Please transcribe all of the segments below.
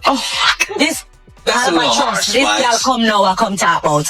Oh, this. That's a All my little trust. harsh, This girl Spice. come now and come talk about.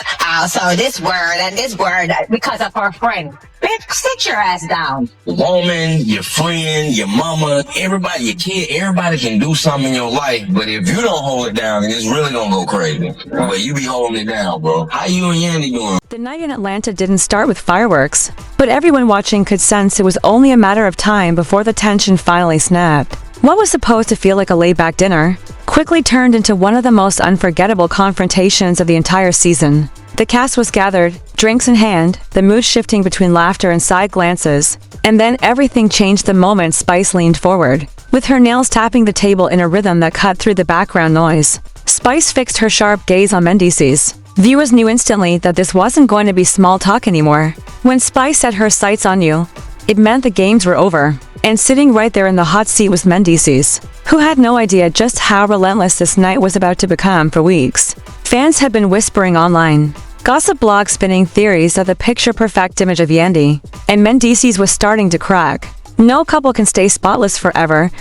So this word and this word because of her friend. Bitch, sit your ass down. Woman, your friend, your mama, everybody, your kid, everybody can do something in your life, but if you don't hold it down, then it's really gonna go crazy. But you be holding it down, bro. How you and Yandy doing? The night in Atlanta didn't start with fireworks, but everyone watching could sense it was only a matter of time before the tension finally snapped. What was supposed to feel like a laid-back dinner quickly turned into one of the most unforgettable confrontations of the entire season. The cast was gathered, drinks in hand, the mood shifting between laughter and side glances, and then everything changed the moment Spice leaned forward, with her nails tapping the table in a rhythm that cut through the background noise. Spice fixed her sharp gaze on Mendeecees. Viewers knew instantly that this wasn't going to be small talk anymore. When Spice set her sights on you, it meant the games were over. And sitting right there in the hot seat was Mendeecees, who had no idea just how relentless this night was about to become for weeks. Fans had been whispering online, gossip blogs spinning theories of the picture-perfect image of Yandy, and Mendeecees was starting to crack. No couple can stay spotless forever,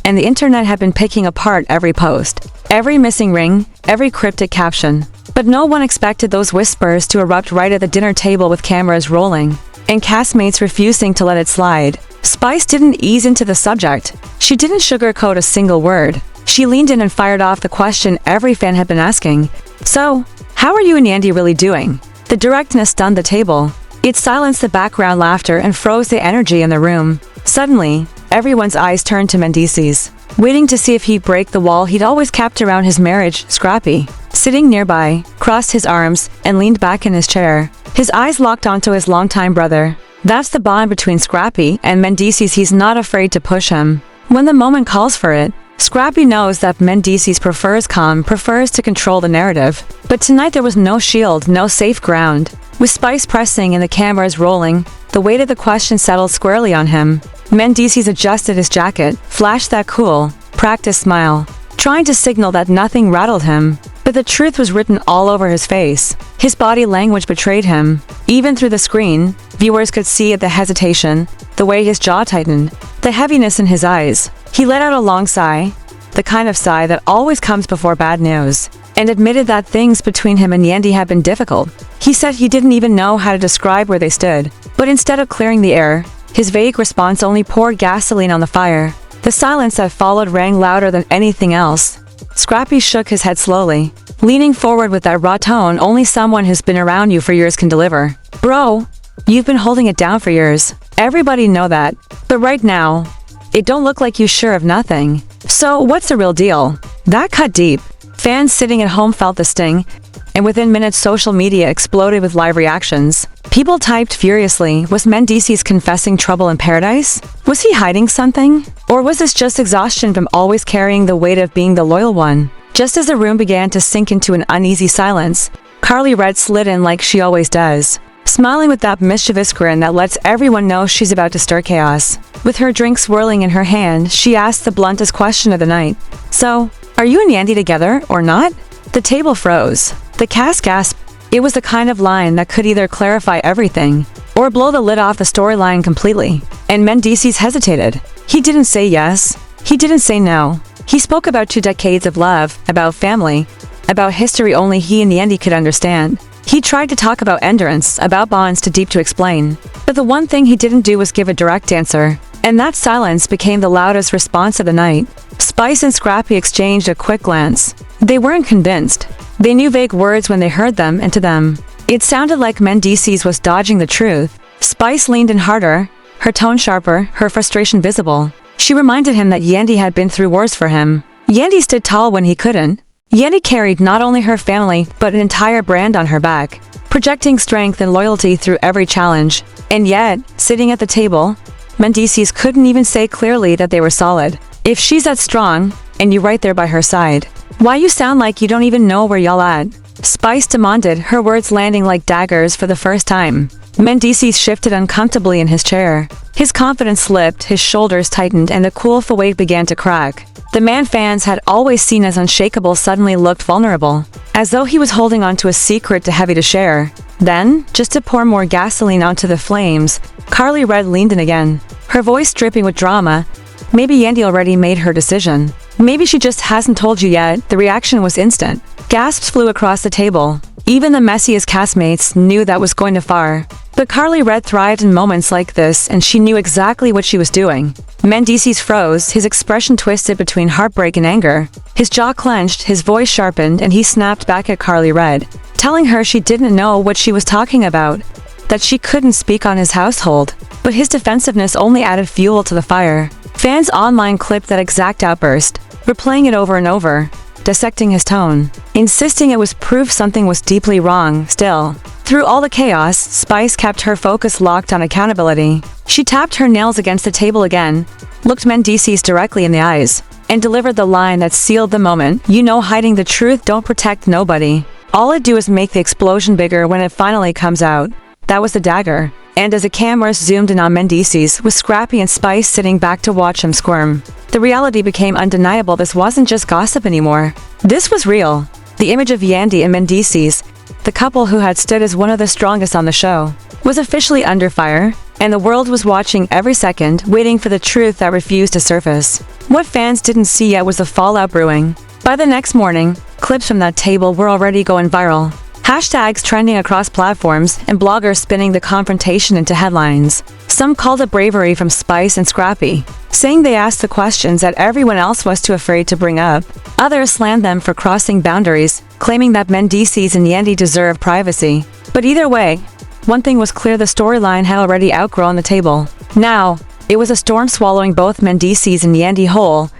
and the internet had been picking apart every post, every missing ring, every cryptic caption. But no one expected those whispers to erupt right at the dinner table with cameras rolling, and castmates refusing to let it slide. Spice didn't ease into the subject. She didn't sugarcoat a single word. She leaned in and fired off the question every fan had been asking. So, how are you and Yandy really doing? The directness stunned the table. It silenced the background laughter and froze the energy in the room. Suddenly, everyone's eyes turned to Mendeecees, waiting to see if he'd break the wall he'd always kept around his marriage. Scrappy, sitting nearby, crossed his arms and leaned back in his chair. His eyes locked onto his longtime brother. That's the bond between Scrappy and Mendeecees. He's not afraid to push him when the moment calls for it. Scrappy knows that Mendeecees prefers calm, prefers to control the narrative. But tonight there was no shield, no safe ground. With Spice pressing and the cameras rolling, the weight of the question settled squarely on him. Mendeecees adjusted his jacket, flashed that cool, practiced smile, trying to signal that nothing rattled him. But the truth was written all over his face. His body language betrayed him. Even through the screen, viewers could see the hesitation, the way his jaw tightened, the heaviness in his eyes. He let out a long sigh, the kind of sigh that always comes before bad news, and admitted that things between him and Yandy had been difficult. He said he didn't even know how to describe where they stood, but instead of clearing the air, his vague response only poured gasoline on the fire. The silence that followed rang louder than anything else. Scrappy shook his head slowly, leaning forward with that raw tone only someone who's been around you for years can deliver. Bro, you've been holding it down for years. Everybody know that. But right now, it don't look like you sure of nothing. So what's the real deal? That cut deep. Fans sitting at home felt the sting, and within minutes social media exploded with live reactions. People typed furiously, was Mendeecees confessing trouble in paradise? Was he hiding something? Or was this just exhaustion from always carrying the weight of being the loyal one? Just as the room began to sink into an uneasy silence, Carly Red slid in like she always does, smiling with that mischievous grin that lets everyone know she's about to stir chaos. With her drink swirling in her hand, she asked the bluntest question of the night. So, are you and Yandy together, or not? The table froze. The cast gasped. It was the kind of line that could either clarify everything, or blow the lid off the storyline completely. And Mendeecees hesitated. He didn't say yes. He didn't say no. He spoke about 2 decades of love, about family, about history only he and Yandy could understand. He tried to talk about endurance, about bonds too deep to explain. But the one thing he didn't do was give a direct answer. And that silence became the loudest response of the night. Spice and Scrappy exchanged a quick glance. They weren't convinced. They knew vague words when they heard them, and to them, it sounded like Mendeecees was dodging the truth. Spice leaned in harder, her tone sharper, her frustration visible. She reminded him that Yandy had been through wars for him. Yandy stood tall when he couldn't. Yandy carried not only her family, but an entire brand on her back, projecting strength and loyalty through every challenge. And yet, sitting at the table, Mendeecees couldn't even say clearly that they were solid. If she's that strong, and you right there by her side, why you sound like you don't even know where y'all at? Spice demanded, her words landing like daggers for the first time. Mendeecees shifted uncomfortably in his chair. His confidence slipped, his shoulders tightened, and the cool weight began to crack. The man fans had always seen as unshakable suddenly looked vulnerable, as though he was holding on to a secret too heavy to share. Then, just to pour more gasoline onto the flames, Carly Red leaned in again, her voice dripping with drama. Maybe Yandy already made her decision. Maybe she just hasn't told you yet. The reaction was instant. Gasps flew across the table. Even the messiest castmates knew that was going too far. But Carly Red thrived in moments like this, and she knew exactly what she was doing. Mendeecees froze, his expression twisted between heartbreak and anger. His jaw clenched, his voice sharpened, and he snapped back at Carly Red, telling her she didn't know what she was talking about, that she couldn't speak on his household. But his defensiveness only added fuel to the fire. Fans online clipped that exact outburst, replaying it over and over, dissecting his tone, insisting it was proof something was deeply wrong. Still, through all the chaos, Spice kept her focus locked on accountability. She tapped her nails against the table again, looked Mendeecees directly in the eyes, and delivered the line that sealed the moment. You know, hiding the truth don't protect nobody. All it do is make the explosion bigger when it finally comes out. That was the dagger. And as the cameras zoomed in on Mendeecees, with Scrappy and Spice sitting back to watch him squirm, the reality became undeniable. This wasn't just gossip anymore. This was real. The image of Yandy and Mendeecees, the couple who had stood as one of the strongest on the show, was officially under fire, and the world was watching every second, waiting for the truth that refused to surface. What fans didn't see yet was the fallout brewing. By the next morning, clips from that table were already going viral. Hashtags trending across platforms, and bloggers spinning the confrontation into headlines. Some called it bravery from Spice and Scrappy, saying they asked the questions that everyone else was too afraid to bring up. Others slammed them for crossing boundaries, claiming that Mendeecees and Yandy deserved privacy. But either way, one thing was clear: the storyline had already outgrown the table. Now, it was a storm swallowing both Mendeecees and Yandy whole,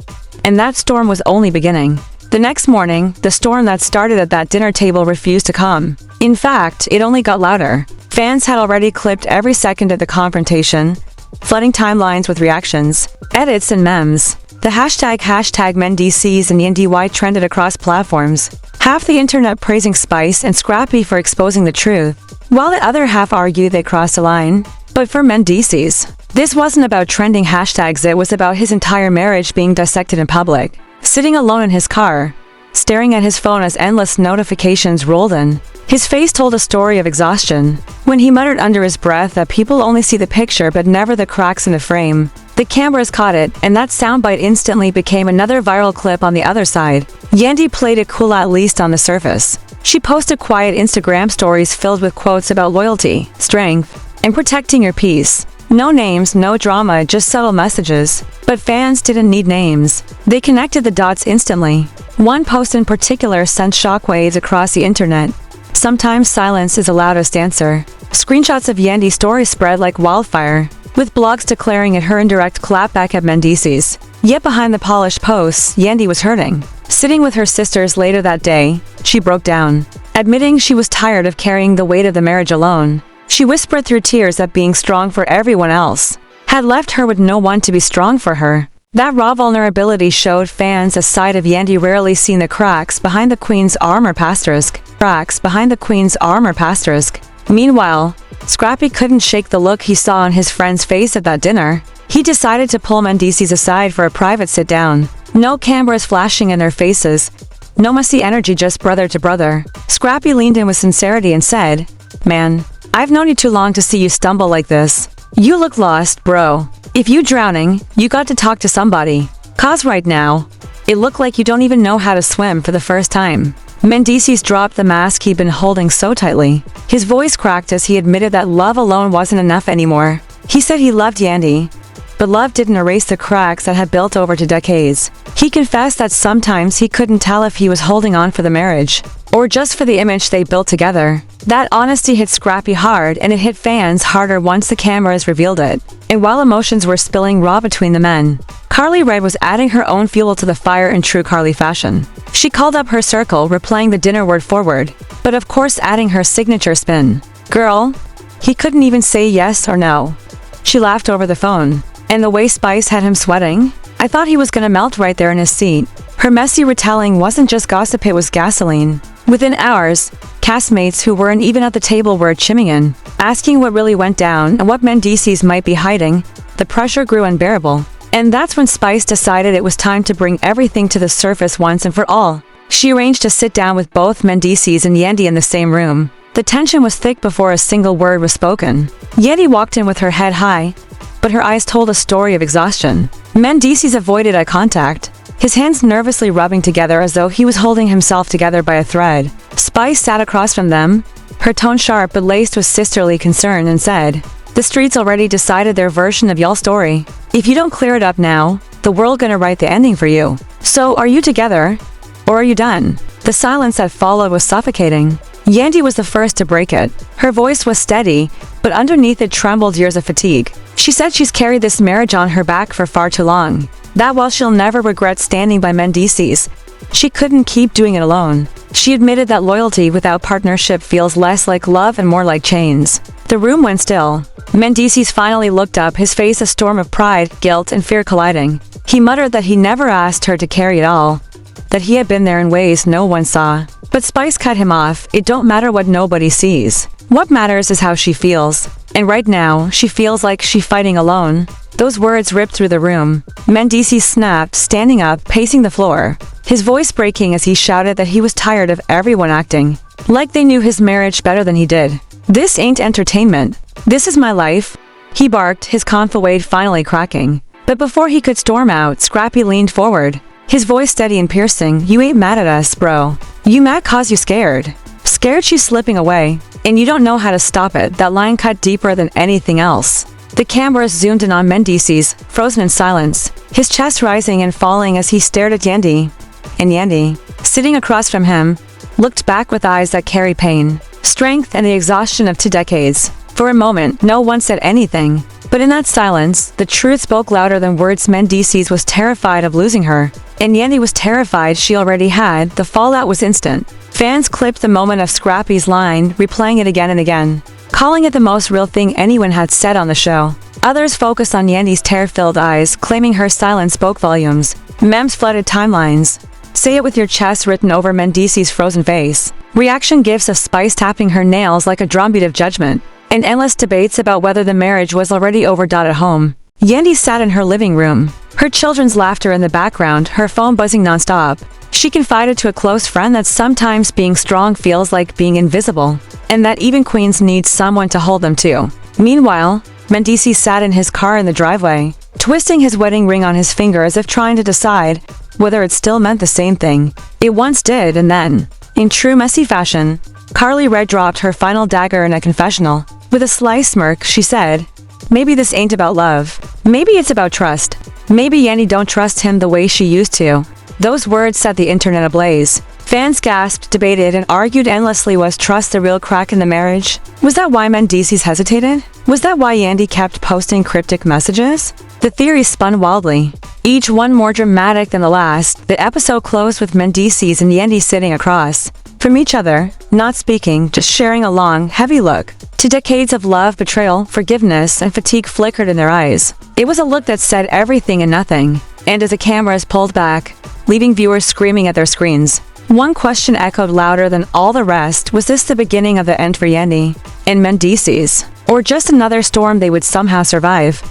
and that storm was only beginning. The next morning, the storm that started at that dinner table refused to calm. In fact, it only got louder. Fans had already clipped every second of the confrontation, flooding timelines with reactions, edits, and memes. The hashtag Mendeecees and Yandy trended across platforms, half the internet praising Spice and Scrappy for exposing the truth, while the other half argued they crossed a line. But for Mendeecees, this wasn't about trending hashtags, it was about his entire marriage being dissected in public. Sitting alone in his car, staring at his phone as endless notifications rolled in, his face told a story of exhaustion. When he muttered under his breath that people only see the picture but never the cracks in the frame, the cameras caught it, and that soundbite instantly became another viral clip on the other side. Yandy played it cool, at least on the surface. She posted quiet Instagram stories filled with quotes about loyalty, strength, and protecting your peace. No names, no drama, just subtle messages. But fans didn't need names. They connected the dots instantly. One post in particular sent shockwaves across the internet. Sometimes silence is the loudest answer. Screenshots of Yandy's story spread like wildfire, with blogs declaring it her indirect clapback at Mendeecees. Yet behind the polished posts, Yandy was hurting. Sitting with her sisters later that day, she broke down, admitting she was tired of carrying the weight of the marriage alone. She whispered through tears that being strong for everyone else had left her with no one to be strong for her. That raw vulnerability showed fans a side of Yandy rarely seen: the cracks behind the queen's armor ***. Cracks behind the queen's armor ***. Meanwhile, Scrappy couldn't shake the look he saw on his friend's face at that dinner. He decided to pull Mendeecees aside for a private sit-down. No cameras flashing in their faces. No messy energy, just brother to brother. Scrappy leaned in with sincerity and said, "Man, I've known you too long to see you stumble like this. You look lost, bro. If you drowning, you got to talk to somebody. 'Cause right now, it looked like you don't even know how to swim for the first time." Mendeecees dropped the mask he'd been holding so tightly. His voice cracked as he admitted that love alone wasn't enough anymore. He said he loved Yandy, but love didn't erase the cracks that had built over to decades. He confessed that sometimes he couldn't tell if he was holding on for the marriage, or just for the image they built together. That honesty hit Scrappy hard, and it hit fans harder once the cameras revealed it. And while emotions were spilling raw between the men, Carly Red was adding her own fuel to the fire in true Carly fashion. She called up her circle, replaying the dinner word forward, but of course adding her signature spin. "Girl, he couldn't even say yes or no." She laughed over the phone. "And the way Spice had him sweating, I thought he was gonna melt right there in his seat." Her messy retelling wasn't just gossip, it was gasoline. Within hours, castmates who weren't even at the table were chiming in, asking what really went down and what Mendeecees might be hiding. The pressure grew unbearable. And that's when Spice decided it was time to bring everything to the surface once and for all. She arranged to sit down with both Mendeecees and Yandy in the same room. The tension was thick before a single word was spoken. Yandy walked in with her head high, but her eyes told a story of exhaustion. Mendeecees avoided eye contact, his hands nervously rubbing together as though he was holding himself together by a thread. Spice sat across from them, her tone sharp but laced with sisterly concern, and said, "The streets already decided their version of y'all's story. If you don't clear it up now, the world gonna write the ending for you. So, are you together? Or are you done?" The silence that followed was suffocating. Yandy was the first to break it. Her voice was steady, but underneath it trembled years of fatigue. She said she's carried this marriage on her back for far too long. That while she'll never regret standing by Mendeecees, she couldn't keep doing it alone. She admitted that loyalty without partnership feels less like love and more like chains. The room went still. Mendeecees finally looked up, his face a storm of pride, guilt, and fear colliding. He muttered that he never asked her to carry it all, that he had been there in ways no one saw. But Spice cut him off. "It don't matter what nobody sees. What matters is how she feels. And right now, she feels like she's fighting alone." Those words ripped through the room. Mendeecees snapped, standing up, pacing the floor, his voice breaking as he shouted that he was tired of everyone acting like they knew his marriage better than he did. "This ain't entertainment. This is my life," he barked, his confide finally cracking. But before he could storm out, Scrappy leaned forward, his voice steady and piercing. "You ain't mad at us, bro. You mad 'cause you scared. Scared she's slipping away, and you don't know how to stop it." That line cut deeper than anything else. The cameras zoomed in on Mendeecees, frozen in silence, his chest rising and falling as he stared at Yandy. And Yandy, sitting across from him, looked back with eyes that carry pain, strength, and the exhaustion of 2 decades. For a moment, no one said anything. But in that silence, the truth spoke louder than words. Mendeecees was terrified of losing her, and Yandy was terrified she already had. The fallout was instant. Fans clipped the moment of Scrappy's line, replaying it again and again, calling it the most real thing anyone had said on the show. Others focused on Yandy's tear-filled eyes, claiming her silence spoke volumes. Memes flooded timelines. "Say it with your chest" written over Mendeecees' frozen face. Reaction gifs of Spice tapping her nails like a drumbeat of judgment. And endless debates about whether the marriage was already over. At home, Yandy sat in her living room, her children's laughter in the background, her phone buzzing nonstop. She confided to a close friend that sometimes being strong feels like being invisible, and that even queens need someone to hold them to. Meanwhile, Mendeecees sat in his car in the driveway, twisting his wedding ring on his finger as if trying to decide whether it still meant the same thing it once did. And then, in true messy fashion, Carly Red dropped her final dagger in a confessional. With a sly smirk, she said, "Maybe this ain't about love. Maybe it's about trust. Maybe Yandy don't trust him the way she used to." Those words set the internet ablaze. Fans gasped, debated, and argued endlessly. Was trust the real crack in the marriage? Was that why Mendeecees hesitated? Was that why Yandy kept posting cryptic messages? The theories spun wildly, each one more dramatic than the last. The episode closed with Mendeecees and Yandy sitting across from each other, not speaking, just sharing a long, heavy look. 2 decades of love, betrayal, forgiveness, and fatigue flickered in their eyes. It was a look that said everything and nothing. And as the cameras pulled back, leaving viewers screaming at their screens, one question echoed louder than all the rest. Was this the beginning of the end for Yandy and Mendeecees? Or just another storm they would somehow survive?